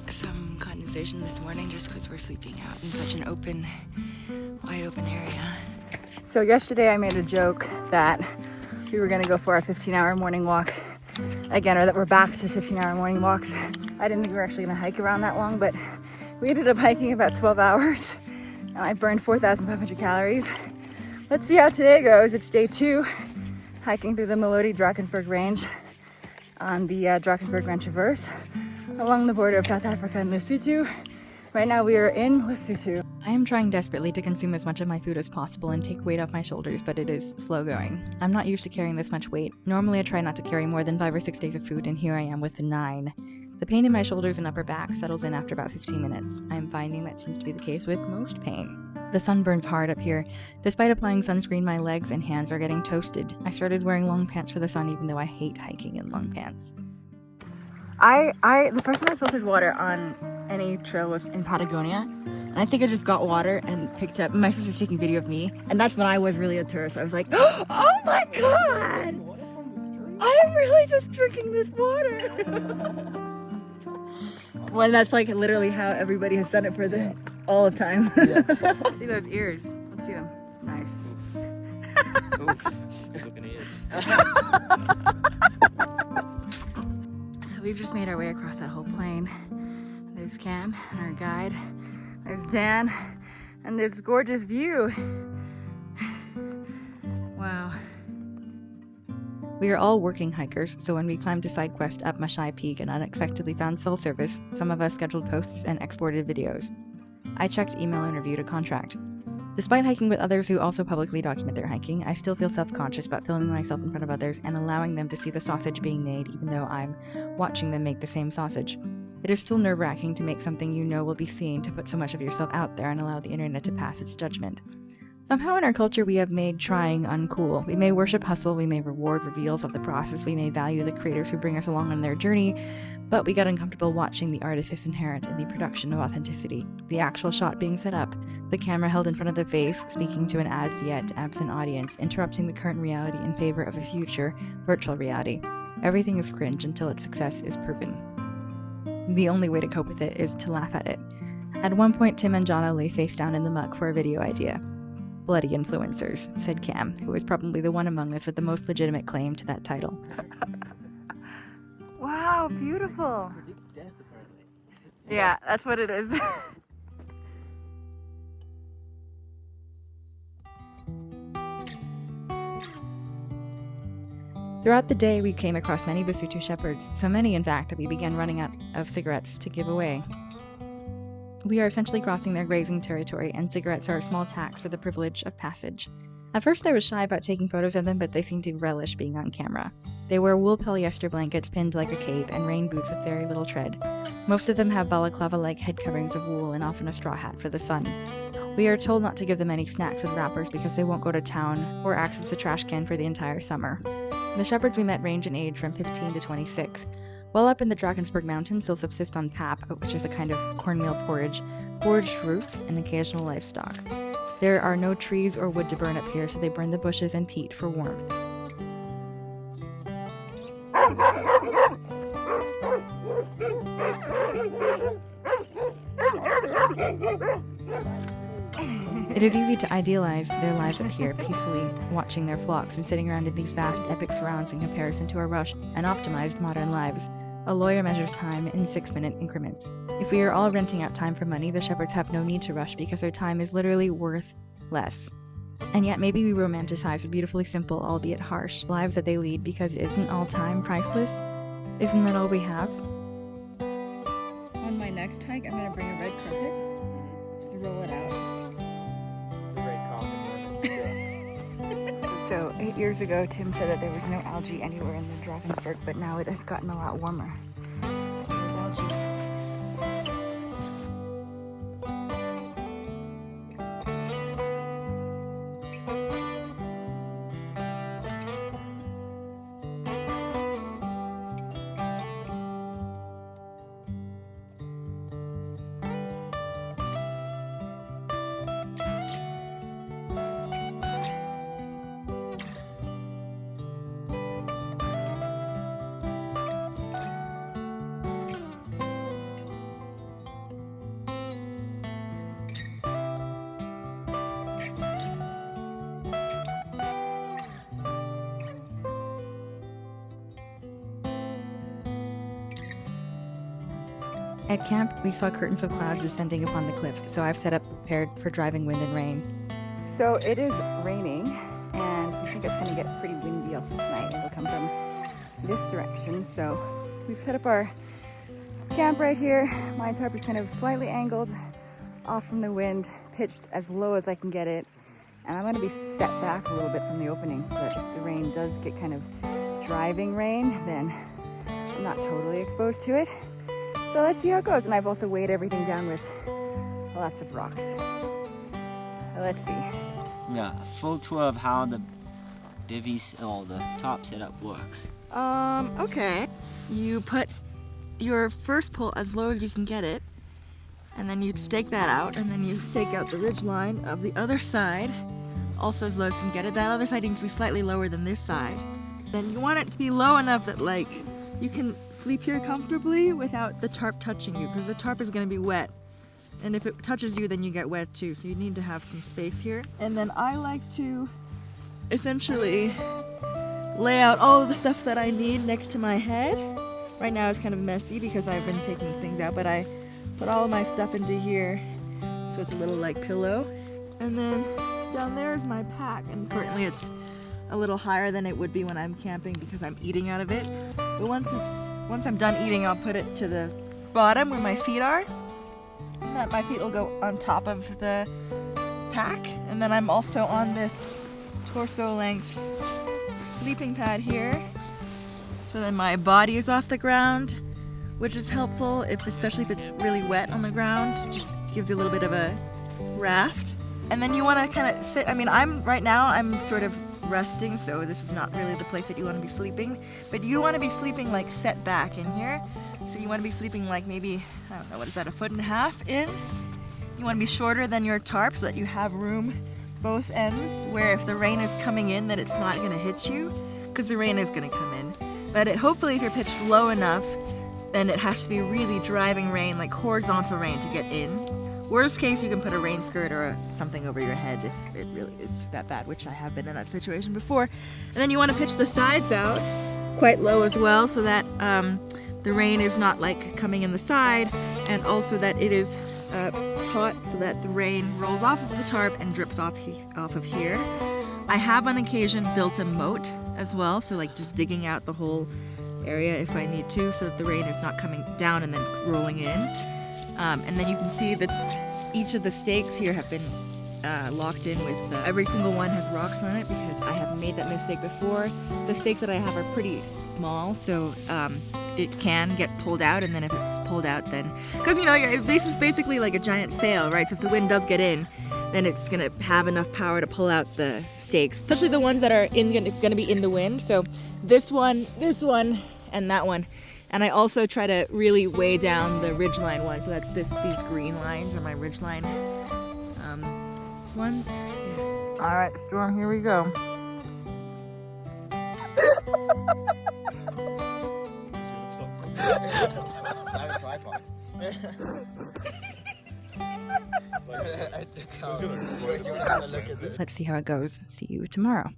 Some condensation this morning just because we're sleeping out in such an open, wide open area. So yesterday I made a joke that we were gonna go for a 15-hour morning walk again, or that we're back to 15-hour morning walks. I didn't think we were actually gonna hike around that long, but we ended up hiking about 12 hours and I burned 4,500 calories. Let's see how today goes. It's day 2, hiking through the MaLoti Drakensberg range on the Drakensberg Grand Traverse along the border of South Africa and Lesotho. Right now we are in Lesotho. I am trying desperately to consume as much of my food as possible and take weight off my shoulders, but it is slow going. I'm not used to carrying this much weight. Normally I try not to carry more than 5 or 6 days of food, and here I am with 9. The pain in my shoulders and upper back settles in after about 15 minutes. I'm finding that seems to be the case with most pain. The sun burns hard up here. Despite applying sunscreen, my legs and hands are getting toasted. I started wearing long pants for the sun, even though I hate hiking in long pants. The first time I filtered water on any trail was in Patagonia, and I think I just got water and picked up. My sister was taking video of me, and that's when I was really a tourist. I was like, oh my god! I'm really just drinking this water! Well, that's like literally how everybody has done it for all of time. Yeah. See those ears? Let's see them. Nice. Oof. Looking ears. So we've just made our way across that whole plain. There's Cam and our guide. There's Dan and this gorgeous view. Wow. We are all working hikers, so when we climbed a side quest up Mafadi Peak and unexpectedly found cell service, some of us scheduled posts and exported videos. I checked email and reviewed a contract. Despite hiking with others who also publicly document their hiking, I still feel self-conscious about filming myself in front of others and allowing them to see the sausage being made, even though I'm watching them make the same sausage. It is still nerve-wracking to make something you know will be seen, to put so much of yourself out there and allow the internet to pass its judgment. Somehow in our culture we have made trying uncool. We may worship hustle, we may reward reveals of the process, we may value the creators who bring us along on their journey, but we got uncomfortable watching the artifice inherent in the production of authenticity. The actual shot being set up, the camera held in front of the face, speaking to an as-yet absent audience, interrupting the current reality in favor of a future virtual reality. Everything is cringe until its success is proven. The only way to cope with it is to laugh at it. At one point, Tim and Jana lay face down in the muck for a video idea. Bloody influencers, said Cam, who is probably the one among us with the most legitimate claim to that title. Wow, beautiful. Death, apparently. Yeah, that's what it is. Throughout the day, we came across many Basotho shepherds, so many in fact that we began running out of cigarettes to give away. We are essentially crossing their grazing territory, and cigarettes are a small tax for the privilege of passage. At first I was shy about taking photos of them, but they seemed to relish being on camera. They wear wool polyester blankets pinned like a cape and rain boots with very little tread. Most of them have balaclava-like head coverings of wool and often a straw hat for the sun. We are told not to give them any snacks with wrappers because they won't go to town or access the trash can for the entire summer. The shepherds we met range in age from 15 to 26. While up in the Drakensberg Mountains, they'll subsist on pap, which is a kind of cornmeal porridge, foraged fruits, and occasional livestock. There are no trees or wood to burn up here, so they burn the bushes and peat for warmth. It is easy to idealize their lives up here, peacefully watching their flocks and sitting around in these vast, epic surrounds in comparison to our rushed and optimized modern lives. A lawyer measures time in 6-minute increments. If we are all renting out time for money, the shepherds have no need to rush because their time is literally worth less. And yet maybe we romanticize the beautifully simple, albeit harsh, lives that they lead because isn't all time priceless? Isn't that all we have? On my next hike, I'm going to bring a red carpet. Just roll it out. So 8 years ago, Tim said that there was no algae anywhere in the Drakensberg, but now it has gotten a lot warmer. So there's algae. At camp, we saw curtains of clouds descending upon the cliffs, so I've set up prepared for driving wind and rain. So it is raining, and I think it's going to get pretty windy also tonight. It'll come from this direction, so we've set up our camp right here. My tarp is kind of slightly angled off from the wind, pitched as low as I can get it, and I'm going to be set back a little bit from the opening so that if the rain does get kind of driving rain, then I'm not totally exposed to it. So let's see how it goes. And I've also weighed everything down with lots of rocks. Let's see. Yeah, full tour of how the bivvies or the top setup works. Okay. You put your first pole as low as you can get it, and then you stake that out, and then you stake out the ridge line of the other side, also as low as you can get it. That other side needs to be slightly lower than this side. Then you want it to be low enough that like you can sleep here comfortably without the tarp touching you, because the tarp is going to be wet. And if it touches you, then you get wet too. So you need to have some space here. And then I like to essentially lay out all of the stuff that I need next to my head. Right now it's kind of messy because I've been taking things out, but I put all of my stuff into here so it's a little like pillow. And then down there is my pack, and currently it's a little higher than it would be when I'm camping because I'm eating out of it. But once I'm done eating, I'll put it to the bottom where my feet are. And that my feet will go on top of the pack. And then I'm also on this torso length sleeping pad here. So then my body is off the ground, which is helpful, especially if it's really wet on the ground. It just gives you a little bit of a raft. And then you want to kind of sit. I mean, right now I'm sort of resting, so this is not really the place that you want to be sleeping, but you want to be sleeping like set back in here. So you want to be sleeping like maybe, I don't know, what is that, 1.5 feet in? You want to be shorter than your tarp so that you have room both ends, where if the rain is coming in, that it's not going to hit you, because the rain is going to come in. But hopefully if you're pitched low enough, then it has to be really driving rain, like horizontal rain, to get in. Worst case, you can put a rain skirt or something over your head if it really is that bad, which I have been in that situation before. And then you want to pitch the sides out quite low as well, so that the rain is not like coming in the side, and also that it is taut so that the rain rolls off of the tarp and drips off of here. I have on occasion built a moat as well, so like just digging out the whole area if I need to, so that the rain is not coming down and then rolling in. And then you can see that each of the stakes here have been locked in with, every single one has rocks on it, because I have made that mistake before. The stakes that I have are pretty small, so it can get pulled out, and then if it's pulled out, then, because you know, this is basically like a giant sail, right? So if the wind does get in, then it's gonna have enough power to pull out the stakes, especially the ones that are gonna be in the wind. So this one, and that one. And I also try to really weigh down the ridgeline one. So that's these green lines are my ridgeline ones. Yeah. All right, Storm, here we go. Let's see how it goes. See you tomorrow.